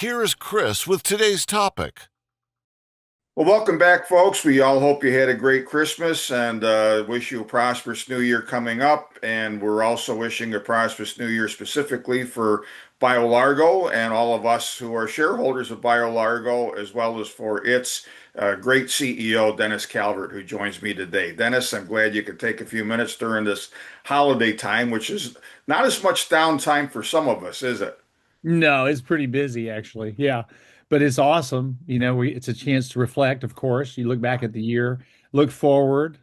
Here is Chris with today's topic. Well, welcome back, folks. We all hope you had a great Christmas and wish you a prosperous new year coming up. And we're also wishing a prosperous new year specifically for BioLargo and all of us who are shareholders of BioLargo, as well as for its great CEO, Dennis Calvert, who joins me today. Dennis, I'm glad you could take a few minutes during this holiday time, which is not as much downtime for some of us, is it? No, it's pretty busy actually. Yeah. But it's awesome. It's a chance to reflect, of course. You look back at the year, look forward.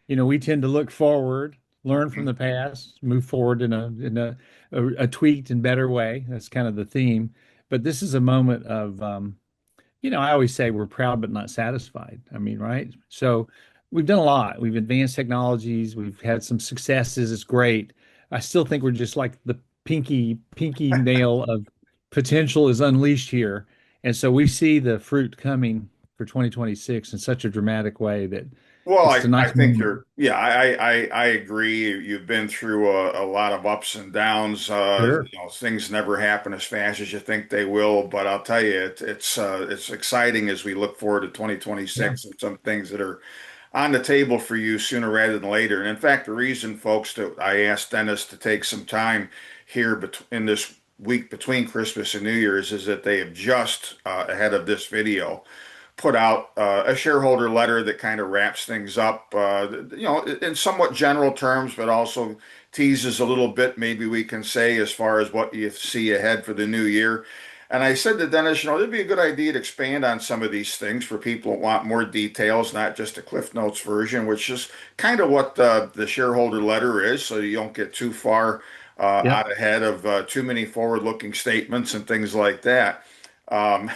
We tend to look forward, learn from the past, move forward in a tweaked and better way. That's kind of the theme. But this is a moment of I always say we're proud but not satisfied. I mean, right? So we've done a lot. We've advanced technologies, we've had some successes. It's great. I still think we're just like the pinky nail of potential is unleashed here. And so we see the fruit coming for 2026 in such a dramatic way that Well, it's a I nice think moment. you're, yeah, I agree. You've been through a lot of ups and downs. Sure. Things never happen as fast as you think they will. But I'll tell you, it's exciting as we look forward to Yeah. 2026 and some things that are on the table for you sooner rather than later. And in fact, the reason, folks, that I asked Dennis to take some time here in this week between Christmas and New Year's is that they have just ahead of this video put out a shareholder letter that kind of wraps things up, in somewhat general terms, but also teases a little bit, maybe we can say, as far as what you see ahead for the new year. And I said to Dennis, it'd be a good idea to expand on some of these things for people who want more details, not just a Cliff Notes version, which is kind of what the shareholder letter is, so you don't get too far Yeah. out ahead of too many forward-looking statements and things like that. Um,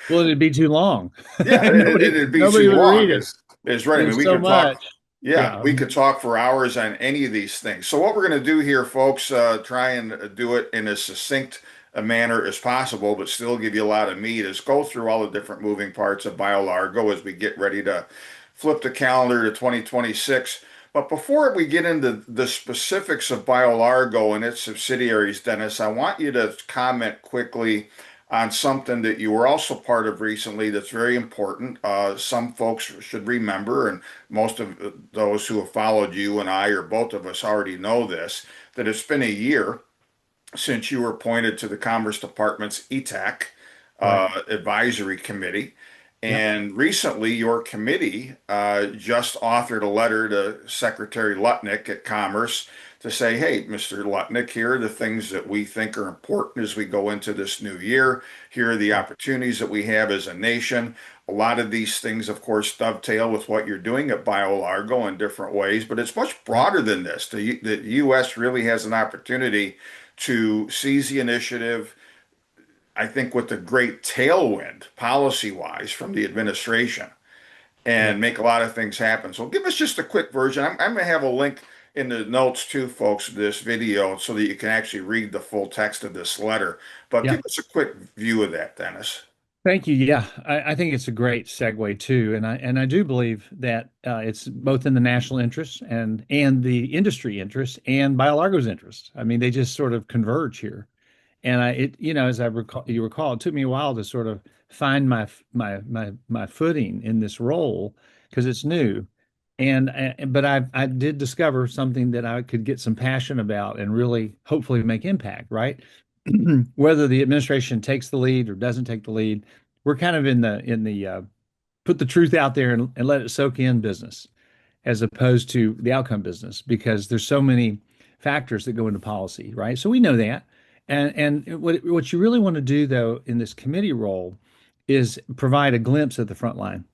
Well, it'd be too long. Yeah, Nobody, it'd be nobody too would long. read it. Is right. I mean, There's we so could talk. much. Yeah, Yeah. we could talk for hours on any of these things. So what we're going to do here, folks, try and do it in as succinct a manner as possible, but still give you a lot of meat, is go through all the different moving parts of BioLargo as we get ready to flip the calendar to 2026. But before we get into the specifics of BioLargo and its subsidiaries, Dennis, I want you to comment quickly on something that you were also part of recently that's very important. Some folks should remember, and most of those who have followed you and I, or both of us, already know this, that it's been a year since you were appointed to the Commerce Department's ETTAC Right. advisory committee. Yep. And recently, your committee just authored a letter to Secretary Lutnick at Commerce to say, hey, Mr. Lutnick, here are the things that we think are important as we go into this new year. Here are the opportunities that we have as a nation. A lot of these things, of course, dovetail with what you're doing at BioLargo in different ways, but it's much Yep. broader than this. The U.S. really has an opportunity to seize the initiative, I think, with a great tailwind policy-wise from the administration and Yep. make a lot of things happen. So give us just a quick version. I'm going to have a link in the notes too, folks, to this video so that you can actually read the full text of this letter. But Yeah. give us a quick view of that, Dennis. Thank you. Yeah, I think it's a great segue too, and I do believe that it's both in the national interest and the industry interest and BioLargo's interest. I mean, they just sort of converge here. And as you recall, it took me a while to sort of find my footing in this role because it's new. But I did discover something that I could get some passion about and really hopefully make impact, right? Whether the administration takes the lead or doesn't take the lead, we're kind of in the put the truth out there and let it soak in business as opposed to the outcome business because there's so many factors that go into policy, right? So we know that. And what you really want to do though in this committee role is provide a glimpse at the front line.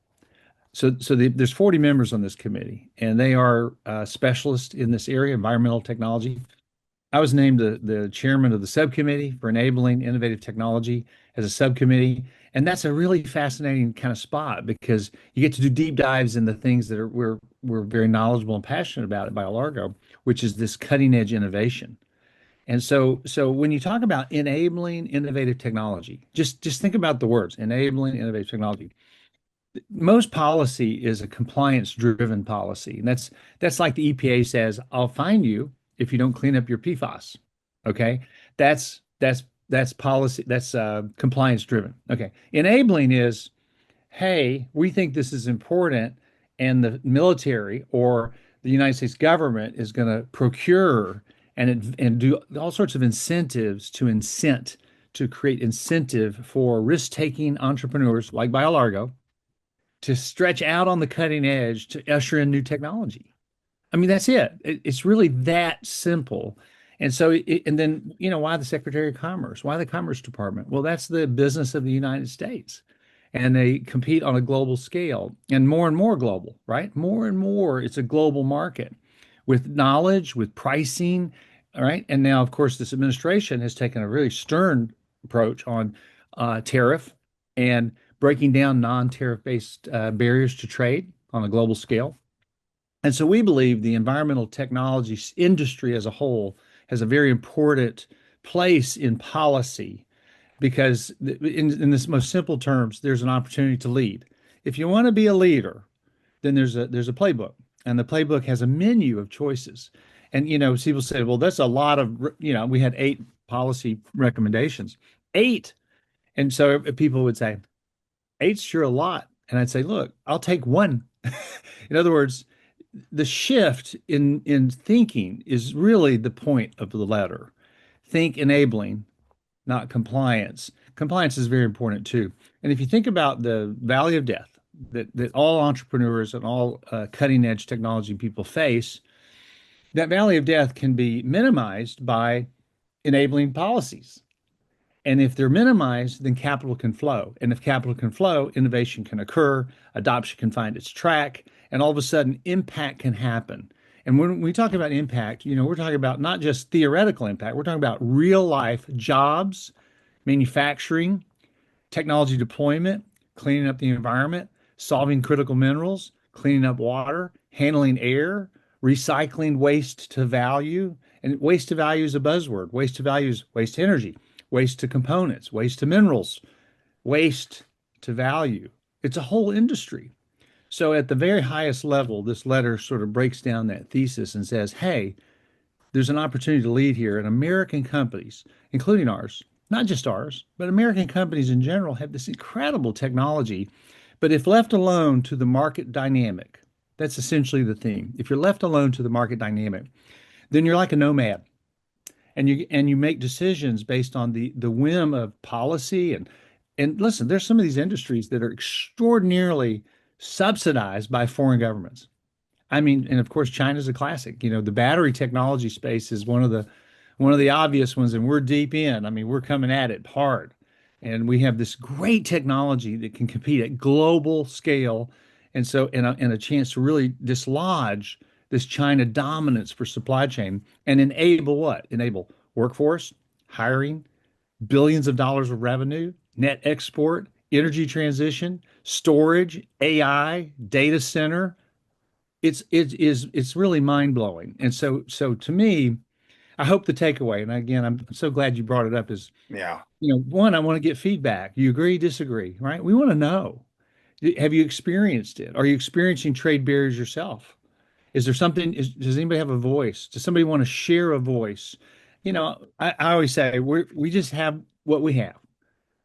There's 40 members on this committee, and they are specialists in this area, environmental technology. I was named the chairman of the subcommittee for enabling innovative technology as a subcommittee. And that's a really fascinating kind of spot because you get to do deep dives in the things that we're very knowledgeable and passionate about at BioLargo, which is this cutting edge innovation. And so when you talk about enabling innovative technology, just think about the words enabling innovative technology. Most policy is a compliance driven policy. And that's like the EPA says, I'll fine you if you don't clean up your PFAS. Okay. That's That's policy, that's compliance driven. Okay. Enabling is, hey, we think this is important, and the military or the United States government is going to procure and do all sorts of incentives to create incentive for risk-taking entrepreneurs like BioLargo to stretch out on the cutting edge to usher in new technology. I mean, that's it. It's really that simple. And so, and then, why the Secretary of Commerce? Why the Commerce Department? Well, that's the business of the United States. And they compete on a global scale and more global, right? More and more, it's a global market with knowledge, with pricing. All right. And now, of course, this administration has taken a really stern approach on tariff and breaking down non-tariff based barriers to trade on a global scale. And so we believe the environmental technology industry as a whole has a very important place in policy because in this most simple terms, there's an opportunity to lead. If you want to be a leader, then there's a playbook, and the playbook has a menu of choices. And people say, well, that's a lot of, we had 8 policy recommendations, 8. And so people would say, eight's sure a lot. And I'd say, look, I'll take one. In other words, the shift in thinking is really the point of the letter. Think enabling, not compliance. Compliance is very important too. And if you think about the valley of death that all entrepreneurs and all cutting edge technology people face, that valley of death can be minimized by enabling policies. And if they're minimized, then capital can flow. And if capital can flow, innovation can occur, adoption can find its track, and all of a sudden, impact can happen. And when we talk about impact, we're talking about not just theoretical impact, we're talking about real life jobs, manufacturing, technology deployment, cleaning up the environment, solving critical minerals, cleaning up water, handling air, recycling waste to value. And waste to value is a buzzword. Waste to value is waste to energy, waste to components, waste to minerals, waste to value. It's a whole industry. So at the very highest level, this letter sort of breaks down that thesis and says, hey, there's an opportunity to lead here, and American companies, including ours, not just ours, but American companies in general have this incredible technology. But if left alone to the market dynamic, that's essentially the theme. If you're left alone to the market dynamic, then you're like a nomad, and you make decisions based on the whim of policy. And listen, there's some of these industries that are extraordinarily subsidized by foreign governments. I mean, and of course, China's a classic. The battery technology space is one of the obvious ones, and we're deep in. I mean, we're coming at it hard, and we have this great technology that can compete at global scale, and so and a chance to really dislodge this China dominance for supply chain and enable what? Enable workforce, hiring, billions of dollars of revenue, net export, energy transition, storage, AI, data center. It's really mind blowing. And so to me, I hope the takeaway, and again, I'm so glad you brought it up, is, Yeah. one, I want to get feedback. You agree, disagree, right? We want to know. Have you experienced it? Are you experiencing trade barriers yourself? Is there something, does anybody have a voice? Does somebody want to share a voice? I always say we just have what we have.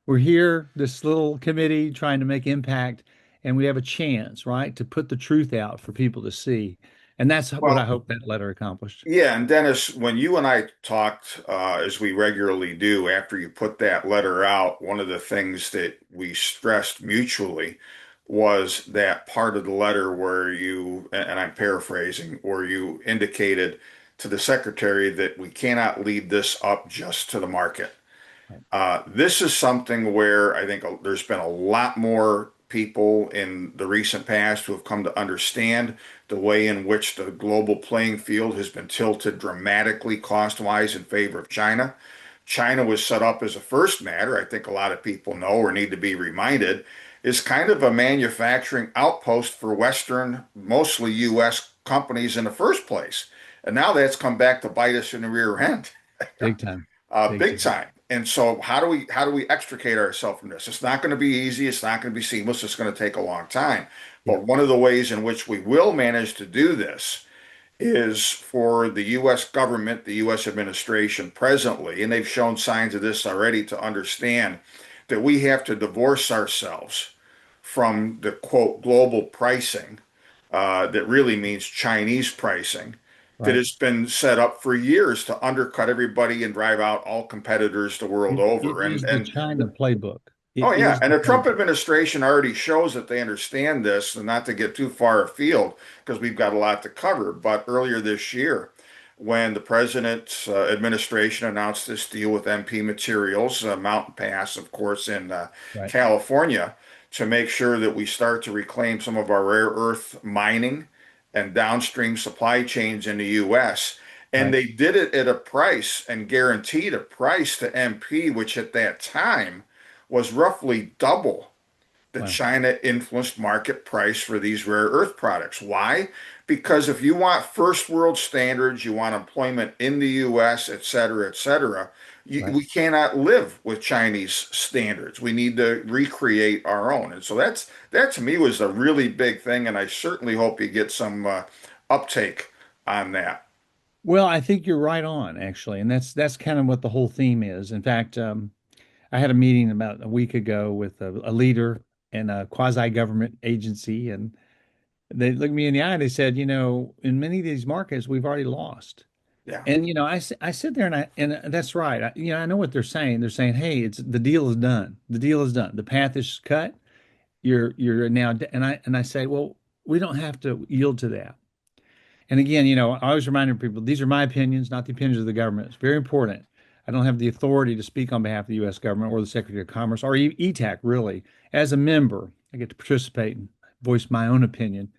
We're here, this little committee trying to make impact, and we have a chance, right, to put the truth out for people to see. And that's what I Well, hope that letter accomplished. yeah, and Dennis, when you and I talked, as we regularly do after you put that letter out, one of the things that we stressed mutually was that part of the letter where you, and I'm paraphrasing, where you indicated to the secretary that we cannot leave this up just to the market. Right. This is something where I think there's been a lot more people in the recent past who have come to understand the way in which the global playing field has been tilted dramatically cost-wise in favor of China. China was set up as a first matter, I think a lot of people know or need to be reminded, is kind of a manufacturing outpost for Western, mostly U.S. companies in the first place. And now that's come back to bite us in the rear end. Big time. Big Big time. time. And so how do we extricate ourselves from this? It's not going to be easy. It's not going to be seamless. It's going to take a long time. Yeah. But one of the ways in which we will manage to do this is for the U.S. government, the U.S. administration presently, and they've shown signs of this already, to understand that we have to divorce ourselves from the quote global pricing that really means Chinese pricing that Right. has been set up for years to undercut everybody and drive out all competitors the world It over. is the China playbook. Oh It yeah, is and the the Trump playbook. administration already shows that they understand this, and not to get too far afield because we've got a lot to cover. But earlier this year, when the president's administration announced this deal with MP Materials, Mountain Pass, of course, in Right. California, to make sure that we start to reclaim some of our rare earth mining and downstream supply chains in the U.S. And Right. they did it at a price and guaranteed a price to MP, which at that time was roughly double the Wow. China influenced market price for these rare earth products. Why? Because if you want first world standards, you want employment in the US, et cetera, Right. we cannot live with Chinese standards. We need to recreate our own. And so that to me was a really big thing, and I certainly hope you get some uptake on that. Well, I think you're right on, actually, and that's kind of what the whole theme is. In fact, I had a meeting about a week ago with a leader in a quasi-government agency, and they looked me in the eye and they said, in many of these markets, we've already lost. Yeah, And I sit there and that's right. I know what they're saying. They're saying, hey, it's the deal is done. The deal is done. The path is cut. You're now, and I say, well, we don't have to yield to that. And again, I always remind people, these are my opinions, not the opinions of the government. It's very important. I don't have the authority to speak on behalf of the U.S. government or the Secretary of Commerce or ETAC, really. As a member, I get to participate and voice my own opinion.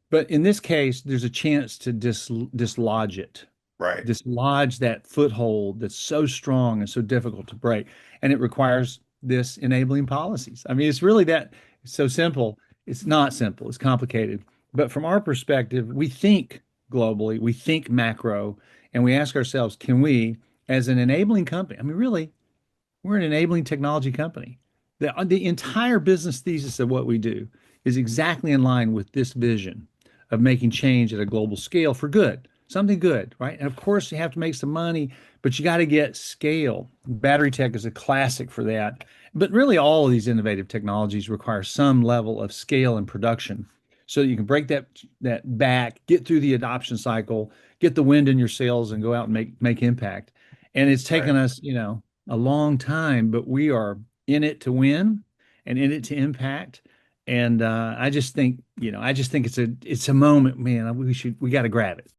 But in this case, there's a chance to dislodge it, right, dislodge that foothold that's so strong and so difficult to break. And it requires this enabling policies. I mean, it's really that it's so simple. It's not simple, it's complicated. But from our perspective, we think globally, we think macro, and we ask ourselves, can we, as an enabling company, I mean, really, we're an enabling technology company. The entire business thesis of what we do is exactly in line with this vision of making change at a global scale for good, something good, right? And of course, you have to make some money, but you got to get scale. Battery tech is a classic for that. But really, all of these innovative technologies require some level of scale and production so that you can break that back, get through the adoption cycle, get the wind in your sails, and go out and make impact. And it's right. taken us, a long time, but we are in it to win and in it to impact. And I just think it's a moment, man. We got to grab it.